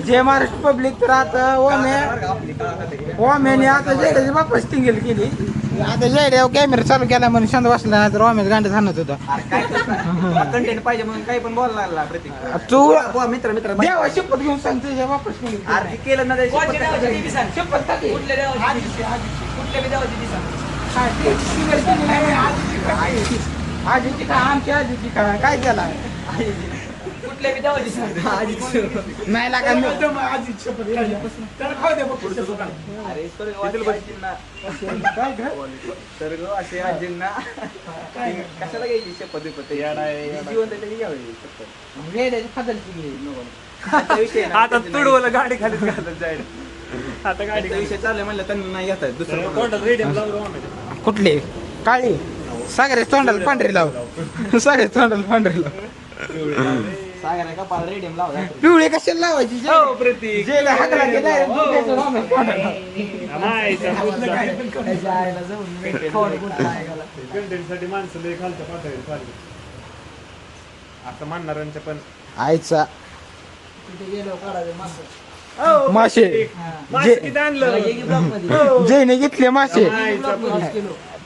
जय Maharashtra public. तर आता ओम्याने आता जयड्याची वापस टिंगल केली. आता जयड्या कॅमेरा चालू केला म्हणून शांत बसला नाही तर ओम्याच गांड झाणत होता. कंटेंट पाहिजे म्हणून काही पण बोलायला लागला प्रतीक. तू मित्र देवा शपथ घेऊन सांग तुझ्या वापस आरती केलं ना शपथ आजीची काय आमची आजीची काय केला कुठल्या बी देवाची नाही लागा असे आजींना कशाला घ्यायची शपथ जीवन घ्यावी आता तुडवलं गाडी खाली घालत जाईल. आता गाडी विषय चालू म्हणलं त्यांना नाही घेतात दुसरं कुठले काळी सागरे तोंडाला पांढरी लाव सागरे तोंडाला पांढरी लाव सागरा का पाल रेडियम लावा पिवळे कशाला लावायची प्रतीक कंटेंटसाठी माणसं लय खालच्या पातळीवर चालली असं म्हणणाऱ्यांच्या पण आईचा गेलो काढावे मासे मासे किती आणलं जयने घेतले मासे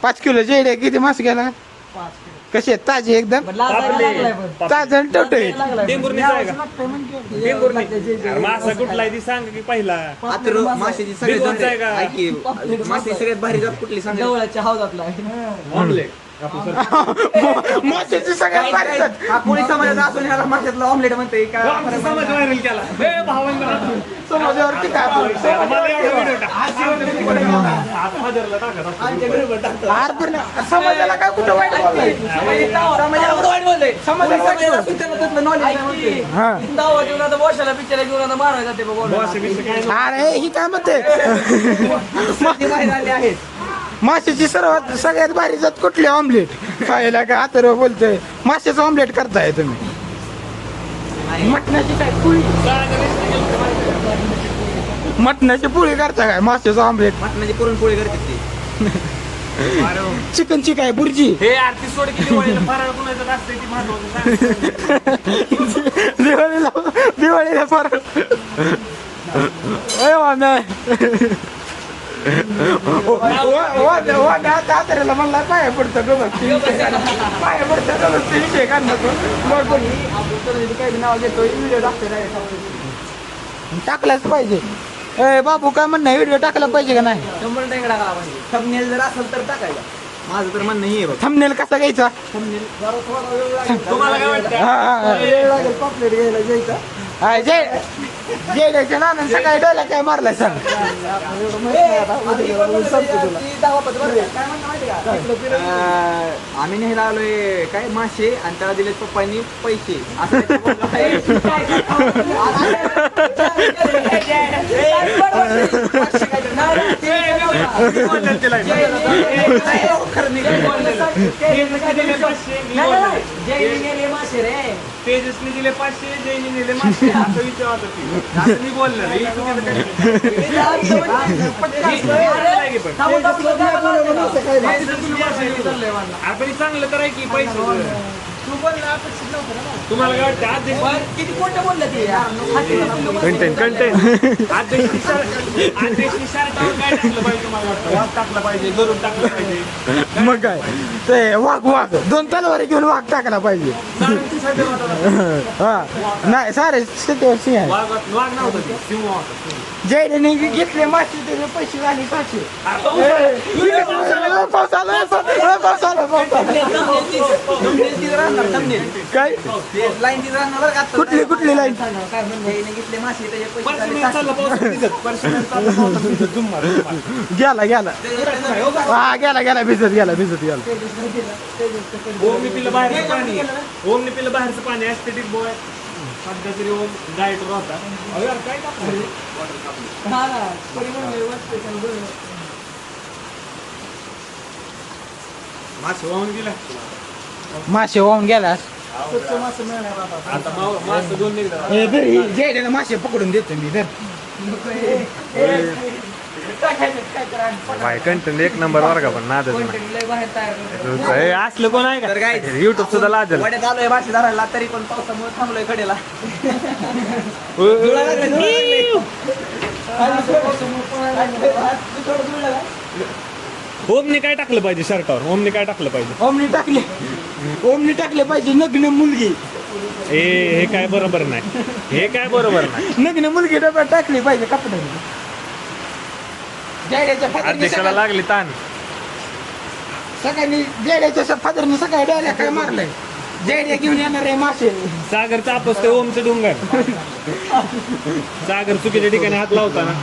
5 किलो जयने किती मासे गेला कसे ताजे एकदम ताजे टवटे मासा कुठला ती सांग की पहिला माशाची सगळ्यात मासे सगळ्यात भारी जात कुठली सांग जवळच्या हौदातला ऑमलेट माशाची सगळ्यात भारी जात. कोणी समाजात असून ह्याला माशातला ऑमलेट म्हणते का समाज व्हायरल केला समाजावरती काय समाजाला काय कुठं वाईट बोललंय वर्षाला पिक्चर घेऊन आता मारायला जाते बघ. अरे ही काय म्हणते आले आहेत माशाची सर्वात सगळ्यात भारी जात कुठली ऑमलेट खायला काय आता बोलतोय माशाचं ऑमलेट करताय तुम्ही मटणाची काय पोळी मटणाची पोळी करता काय माशाचं ऑमलेट मटणाची पुरणपोळी करतात ती चिकनची काय बुर्जी हे आरती सोड किती वळेला फराळ कुणाचं असते ती महत्वाचं दिवाळीला फरक म्हणला पाया पडतं पाया पडतं विषय काय नाव घेतो व्हिडिओ टाकलाच पाहिजे. बाबू काय म्हणणं व्हिडिओ टाकला पाहिजे का नाही. 100% टाकायला पाहिजे. थंबनेल जर असेल तर टाकायला. माझं तर म्हणणं हे बघ थंबनेल कसा घ्यायचा तुम्हाला काय वाटतं वेळ लागेल पॉपलेट घ्यायला जायचं जय नाना सकाळी डोला काय मारलाय सांग आम्ही न्यायला आलोय काय मासे आणि त्याला दिले पप्पांनी पैसे तेजसने दिले 500 जयने दिले 500 असं विचारत होती मी बोललो आपण चांगलं कराय की पैसे तुम्हाला काय वाटतं आज किती कोणतं बोललं ते कंटेंट आज शर्टावर काय टाकलं पाहिजे तुम्हाला वाटतं वाघ टाकलं पाहिजे गरुड टाकलं पाहिजे मग काय ते वाघ 2 तलवारी घेऊन वाघ टाकला पाहिजे हा नाही सारे 7 वर्ष आहे वाघ नव्हतं सिंह होता जयने घेतले मासे त्याचे पैसे झाले 500 काय कुठली लाईन घेतले मासे गेला हा गेला भिजत गेला ओमने पिलं बाहेरचं पाणी ऍस्थेटिक बॉय सध्या तरी ओम डाएटवर होता काय मासे वाहून गेला मासे वाहून गेलास आता मासे 2 निघतात जयला मासे पकडून देतो मी भाई कंटेंट एक नंबर वर का पण नादच नाही. लय बाहेर तयार करतो. हे असलं कोण आहे तर का काय? युट्यूब सुद्धा लाजल. वड्यात आलोय मासे धरायला तरी पण पावसामुळे थांबलोय कडेला. ओमने काय टाकलं पाहिजे शर्टावर? ओमने काय टाकलं पाहिजे? ओमनी टाकले पाहिजे नग्न मुलगी. हे काय बरोबर नाही. हे काय बरोबर नाही. नग्न मुलगी डब्यात टाकली पाहिजे कपड्याने. जेड्याच्या फादरने अध्यक्षाला लागली ताण. सकाळी जेड्याच्या फादरने सकाळी डायला काय मारलंय. जेड्या घेऊन येणार आहे मासे. सागर चापस ते ओमचं डोंगर. सागर चुकीच्या ठिकाणी हात लावताना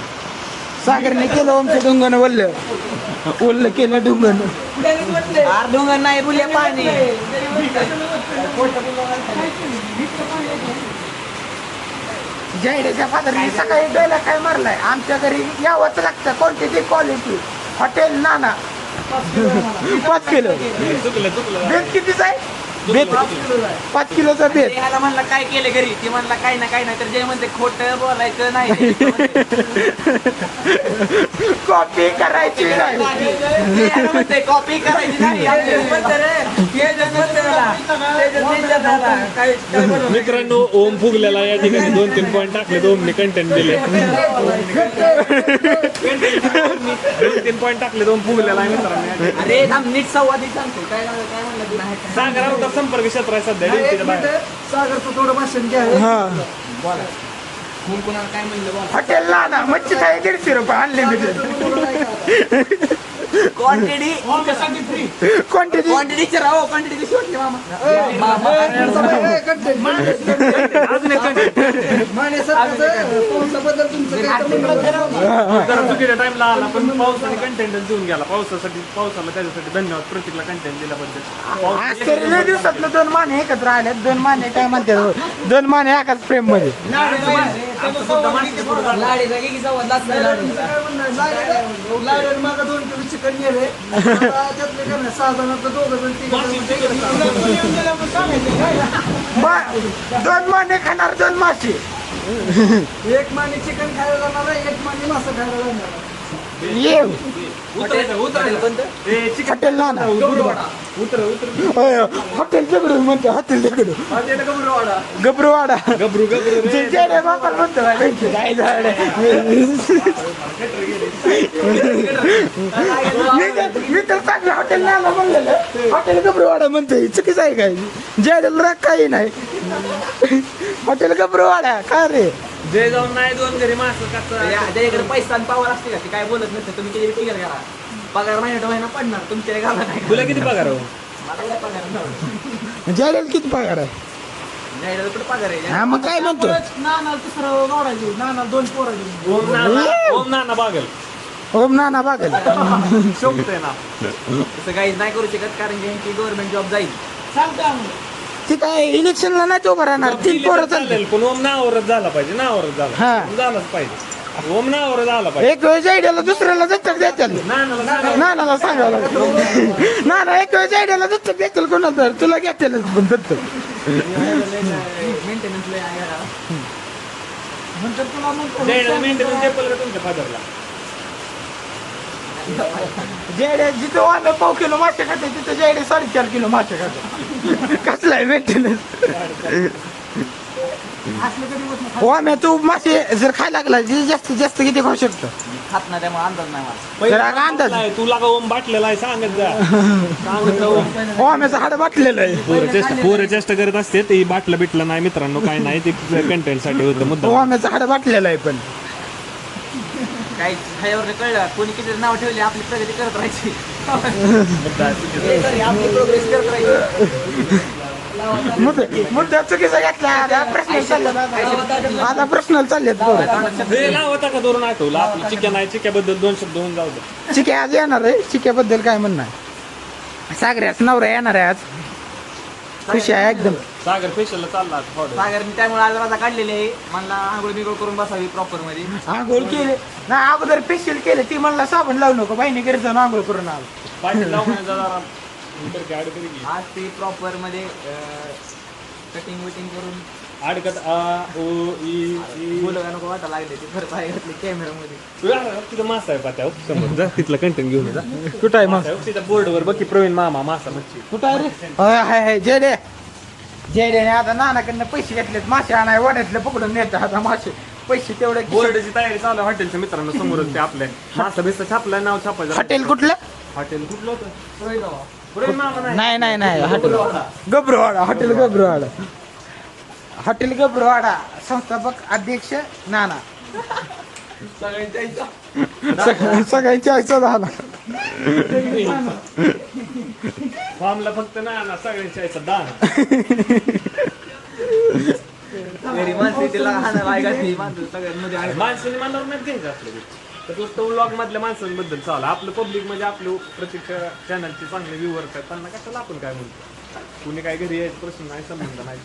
सागरने केलं ओमचं डुंगण ओल्ल केलं डुंगण. डोंगर नाही बुल्या पाणी. जेड्याच्या फादरने सकाळी डायला काय मारलाय. आमच्या घरी यावंच लागतं कोणती क्वालिटी. हॉटेल नाना 5 किलो. चुकलं. बेत कितीच आहे? बेत 5 किलोचा बेत. ह्याला म्हणला काय केले घरी ती म्हणला काय नाही तर जय म्हणते खोटं बोलायचं नाही. कॉपी करायची नाही. ह्याला म्हणते कॉपी करायची नाही. मित्रांनो ओम फुगलेला या ठिकाणी 2-3 पॉईंट टाकले. ओमने कंटेंट दिले. 2-3 पॉईंट टाकले. ओम फुगलेला आहे मित्रांनो. अरे थांब नीट संवादी सांगतो काय म्हणलं तुला. सागर आउट ऑफ संपर्क क्षेत्र आहे सध्या ड्युटीच्या बाहेर. सागरचं थोडं भाषण घ्या. कोण कोणाला काय म्हणलं बोला. हॉटेल नाना मच्छी थाळी 150 रुपये अनलिमिटेड. क्वांटिटी क्वांटिटी राहो क्वांटिटी कशी वाटली मामा. अजून एक content. पावसाबद्दल तुमचं काय जरा चुकीच्या टाइमला आला पण पावसाने कंटेंट देऊन गेला. पावसाला त्याच्यासाठी धन्यवाद. प्रत्येकला कंटेंट दिल्याबद्दल. आज तरी लय दिवसातलं 2 माने एकत्र आले. 2 माने काय म्हणतात 2 माने एकाच फ्रेम मध्ये. मागं 2 किलो चिकन गेले त्यातले काय नाही साधारणतः 2 जण 2 माने खाणार 2 मासे. एक माने चिकन खायला जाणार आहे, एक माने मासा खायला जाणार आहे. ये ए, चिकन हॉटेल नाना उतर हॉटेल दगडू म्हणतो. हॉटेल दगडू गबरूवाडा गबरू जेड्या बापाला म्हणतो काय झाड. मी तर चांगलं हॉटेल नाना म्हणलेलं हॉटेल गबरूवाडा म्हणतोय. चुकीचं आहे काय? जेड्याला राग काही नाही. हॉटेल गबरूवाडा का रे? जे जाऊन नाही 2 घरी मास त्याच्याकडे पैसा आणि पावर असते का ते काय बोलत नसते. तुम्ही किती फिगर करा पगार महिना पडणार तुमच्या घाला नाही. तुला किती पगार हो? मला एवढा पगार नाही. जेड्याला किती पगार आहे? नाही कुठे पगार आहे. हा मग काय म्हणतो? नाना तिसरं वाढायची नाना 2 पोरं घेऊन ओम नाना बागल ओम नाना बागल शोभतंय ना. तसं काहीच नाही करू शकत कारण की यांची गव्हर्नमेंट जॉब जाईल. सांगता ती काय इलेक्शनला नाही उभं राहणार. 3 पोरं चालतील. चालेल पण ओम नावरच झाला पाहिजे. नावरच हा. झालाच पाहिजे. ओम नावरच झाला पाहिजे. एक वेळेस आयडियाला दुसऱ्याला दत्तक द्यायचं. नानाला सांगावं लागेल. नाना एक वेळेस आयडियाला दत्तक द्यायचं कोणाला तर तुला घेतलं पण दत्तक. मेंटेनन्स लय आहे याला. नंतर तुला मग मेंटेनन्स चेपल का तुमच्या फादरला? जेडे जिथं वांग 1.5 किलो मासे खाते तिथं जेडे 4.5 किलो मासे खाते. कसलाय मेंटेनन्स. असलं कधी होत नाही. वाम्या तू मासे जर खायला लागला जास्तीत जास्त किती खाऊ शकतो? खात नाही त्यामुळे अंदाज नाही मला. जरा अंदाज. नाही, तुला का ओम बाटलेला आहे सांगत जा. सांगत जा ओम. वाम्याचं हाड बाटलेलं आहे. पोरं चेष्टा करत असते ते बाटलं बिटलं नाही मित्रांनो काय नाही ते कंटेंट साठी होतं मुद्दा. वाम्याचं हाड बाटलेलं आहे. पण काही ह्यावर कळलं कोणी किती नाव ठेवली आपली प्रगती करत राहायची. आपली प्रोग्रेस करत राहायची. मुद्दा चुकीचा घेतला. आता प्रश्न चालले. आता प्रश्न चाललेत. हे नाव होता का धरून आठवलं आपलं चिक्या नाही चिक्याबद्दल 2 शब्द होऊन जाऊ दे. चिक्या आज येणार आहे. चिक्याबद्दल काय म्हणणं आहे? सागऱ्याच नवरा येणार आहे आज. खुशी आहे एकदम. सागर फेशियलला चालला थोडं. सागर मी त्यामुळे आज राजा काढलेली आहे. म्हणला आंघोळ बिघोळ करून बसावी प्रॉपर मध्ये. आंघोळ केले ना अगोदर फेशियल केले. ती म्हणला साबण लावू नको बाईने घरी जाऊन आंघोळ करून आलो. पाठी लावून जरा नंतर गाडी करी की. आज ते प्रॉपर मध्ये कटिंग विटिंग करून अडकत आ ओ ई ई मुलं का नको वाटा लागले ते खरं पाय घातले कॅमेरामध्ये. तिथं मासा आहे पात्या समोर जा तिथलं कंटेंट घेऊन ये जा. कुठं आहे मग तिथं बोर्डवर बघ की प्रवीण मामा मासा मच्छी. कुठं आहे रे हाय जेडे जेडेने आता नानाकडनं पैसे घेतलेत मासे आणाय वाड्यातले पकडून नेत आता मासे पैसे तेवढे बोर्डाची तयारी चालू आहे हॉटेलच्या मित्रांनो समोरच ते आपल्या मासा बिस्ता छापलाय नाव छापायचं. हॉटेल कुठलं हॉटेल कुठलं होतं प्रवीण मामा नाही. नाही नाही नाही हॉटेल गब्रवाडा हॉटेल गब्रवाडा हॉटेल गब्रवाडा संस्थापक अध्यक्ष नाना सगळ्यांची आयचा झाला फॉर्मला फक्त ना सगळ्यांच्या यायचा दान. घरी माणसं तिला हाणायला आहे घातली माणसं सगळ्यांमध्ये आहे. माणसाने मला नाही घ्यायचं असलं तर नुसतं व्लॉग मधल्या माणसांबद्दल चालू आपलं पब्लिक म्हणजे आपलं प्रत्येक चॅनलचे चांगले व्ह्यूअर्स आहेत त्यांना कशाला आपण काय म्हणतो कुणी काय घरी यायचं प्रश्न नाही संबंध नाही.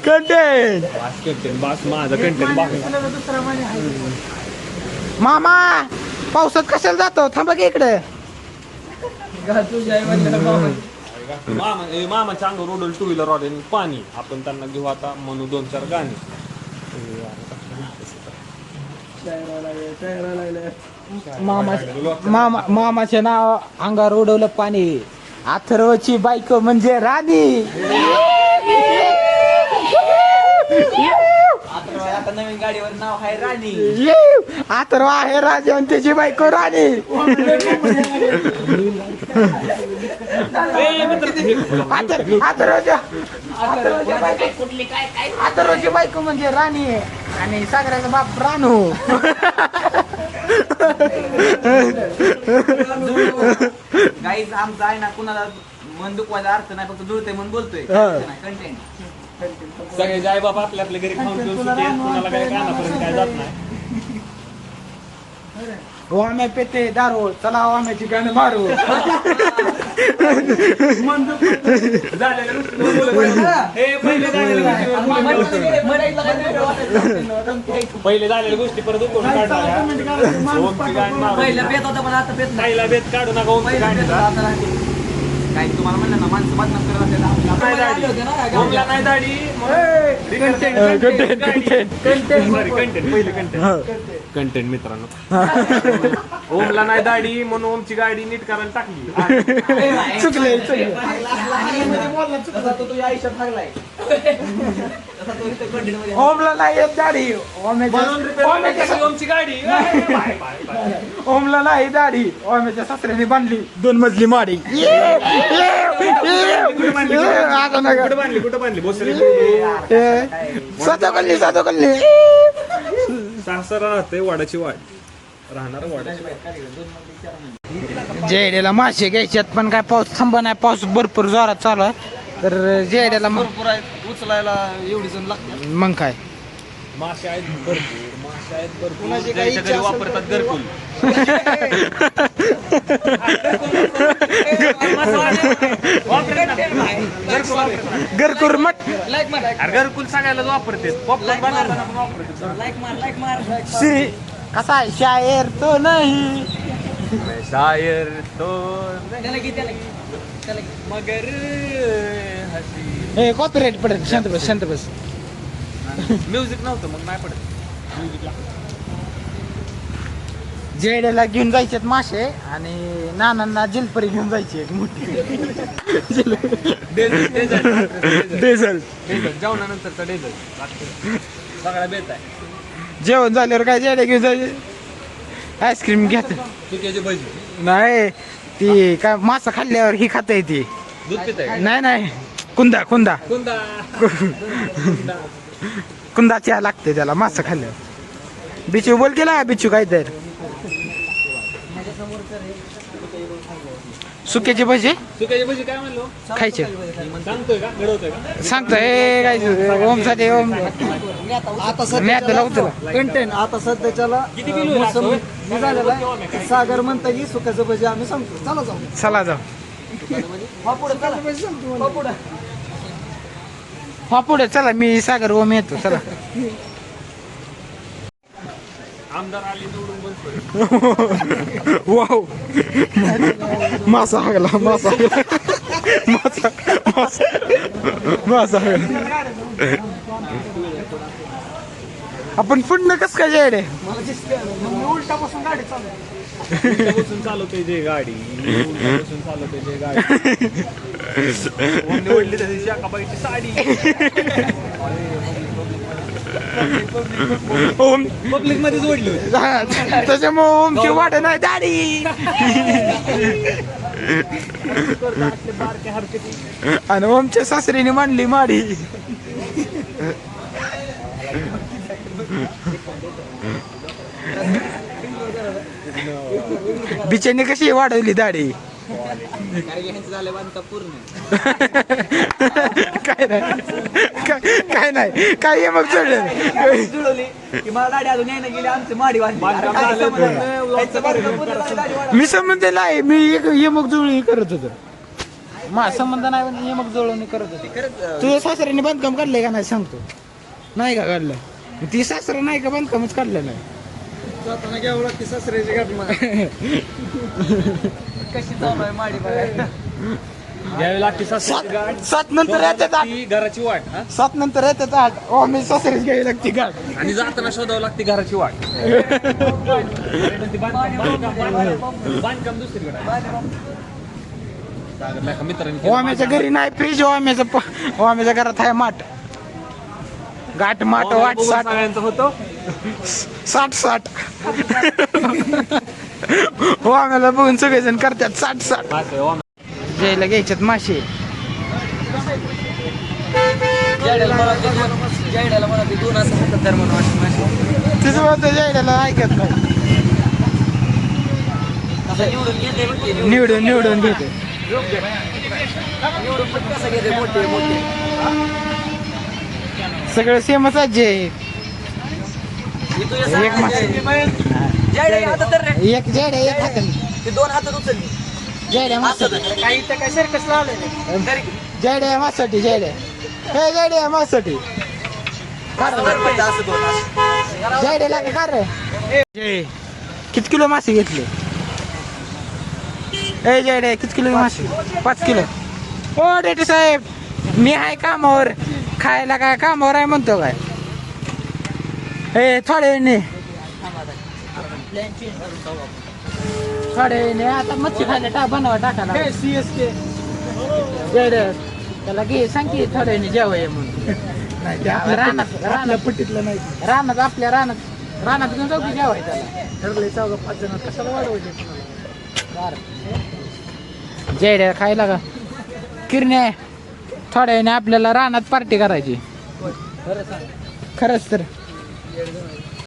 कंटेंट बास माझं कंटेंट मामा पावसात कशाला जातो थांबा की इकडे मामाच्या अंगावर उडल टू व्हीलर ऑर्डर पाणी आपण त्यांना घेऊ आता म्हणू 2-4 गाणी. मामाचे नाव अंगावर उडवलं पाणी अथर्वची बायको म्हणजे राणी. आता नवीन गाडीवर नाव आहे राणी. अथर्व आहे राजा आणि त्याची बायको राणी. अथर्वची बायको म्हणजे राणी आणि सागराचा बाप रानू. गाईज आमचा आहे ना कुणाला मन दुखवायचा अर्थ नाही फक्त जुळते म्हणून बोलतोय कंटेंट. सगळे आई बाबा आपल्या आपल्या घरी खाऊन पिऊन सुखी आहेत. कोणाला काय कानापर्यंत काय जात नाही. वाम्या पेते दारू चला वाम्याची गाणं मारू. पहिले झालेल्या गोष्टी परत उकळून काढल्या. पहिला बेत काढू नका ओमची गाणी. काय तुम्हाला म्हणलं ना माणसं बदनाम करत ओमला नाही दाढी कंटेंट मित्रांनो. ओमला नाही दाढी म्हणून ओमची गाडी नीट करायला टाकली. चुकले तुझ्या आयुष्यात लागलाय. ओमला नाही येत दाढी ओमची गाडी ओमला नाही दाढी ओम्याच्या सासऱ्याने बांधली 2 मजली माडी. आता नका कुठं बांधली भोसरी साधो कल्ली सासरा राहते वाडाची वाड राहणार वाडाची. जेडेला मासे घ्यायच्यात पण काय पाऊस थांबा नाही पाऊस भरपूर जोरात चालू आहे तर जेडेला भरपूर आहेत उचलायला एवढी जण लागतात. मग काय मासे आहेत भरपूर मासे आहेत भरपूर. कुणाची काही ज्यांच्या इच्छा घरी असेल वापरतात घरकुल. गरकुर मट अरे घरकुल सगळ्यालाच वापरते. पॉपकॉर्न बनवताना पण वापरते. श्री कसा आहे शायर तो नाही शायर तो मगर हसी. हे कॉपीराइट पडेल शांत बस म्युझिक नव्हतं मग नाही पडत म्युझिकला. जेडेला घेऊन जायचे मासे आणि नानांना जलपरी घेऊन जायची एक मोठी डेझल जेवणानंतरचा डेझल सगळा बेत आहे. जेवण झाल्यावर काय जेडे घेऊन जायचे आईस्क्रीम घ्या चुक्याची भजी नाही ती काय मासा खाल्ल्यावर ही खाता येते. दूध पिताय नाही कुंदा चहा लागते त्याला मासा खाल्ल्यावर. बिचू बोल केला बिचू काय तर सुक्याची भजी चुक्याची भजी काय म्हणलो खायचे सांगतोय का घडवतोय का सांगतोय काय ओम साठी ओम आता नाही लावतो कंटेंट आता सध्याच्याला मोसम हे झालेला आहे. सागर म्हणता की सुखाचं भजी आम्ही सांगतो. चला जाऊ चला जाऊ पुढे हा पुढे चला मी सागर ओम येतो चला. आमदार आली निवडून बनतोय. वाव मासा हागला मासा मासा आपण पुढनं कस काय जायडे मला दिसते मग मी उलटा बसून गाडी चालू बसून चालवते जे गाडी बसून चालवते जे गाडी ओमने ओढली त्या दिवशी अक्काबाईची साडी ओम पब्लिक मध्येच ओढली होती त्याच्यामुळे ओमची वाट नाही दाढी बारक्या हरकती आणि ओमच्या सासरीने मांडली माडी बिचाने कशी वाढवली दाढी झालं बांधता पूर्ण काय नाही काय मग चढलं जुळवली की मला दाढी अजून यायला गेली आमची माडी मी संबंध नाही मी एक यमक जुळणी करत होतो माझा संबंध नाही पण यमक जुळवणी करत होतो तुझ्या सासऱ्याने बांधकाम काढलंय का नाही सांगतो नाही का काढलं ती सासरा नाही का बांधकामच काढलं नाही जाताना घ्यावं लागते सासऱ्याची गाठ मला कशी चालू आहे माडी बघायला घ्यावी लागते सासऱ्याची गाठ सात नंतर येतात आठ ती घराची वाट हा? सात नंतर येतात आठ ओ मी सासरीच घ्यावी लागते गाठ आणि जाताना शोधावं लागते घराची वाट बांधकाम दुसरीकडे मित्रांनी ओम्याच्या घरी नाही फ्रीज ओम्याच्या घरात आहे माठ गाठ माठ वाट साठ सगळ्यांचं होतं 60 हो आम्हाला बघून सगळेजण करतात 60 जायला घ्यायच्यात मासे जायड्याला मला ते 2 असं हातात धर म्हणून वाटतं तिचं म्हणतं जायला ऐकत नाही असं निवडून घेते मग ते निवडून घेते निवडून पण कसं घेते मोठे मोठे सगळं सेमच आहे जे एक मासे जायड्या हातात धर रे एक जेड्या एक हाताने ते 2 हातात उचलली जेड्या मासा काही तर काय सर्कस लावले जेड्या मासाठी जेड्या हे जेड्या मासाठी जेड्याला का रे किती किलो मासे घेतले ए जेड्या किती किलो मासे 5 किलो ओ डेटे साहेब मी आहे कामावर खायला काय कामावर आहे म्हणतो काय ए थोडे वेळने आता मच्छी खायला बनवा टाकायला CSK त्याला घे सांग की थोड्या वेळने जेवाय म्हणून रानात पट्टीतलं नाही रानात आपल्या रानात घेऊन जाऊ की जेवाय त्याला ठरले 4-5 जण कशाला वाढवायचे जेड्या खायला का किरण्या थोड्या वेळने आपल्याला रानात पार्टी करायची खरंच तर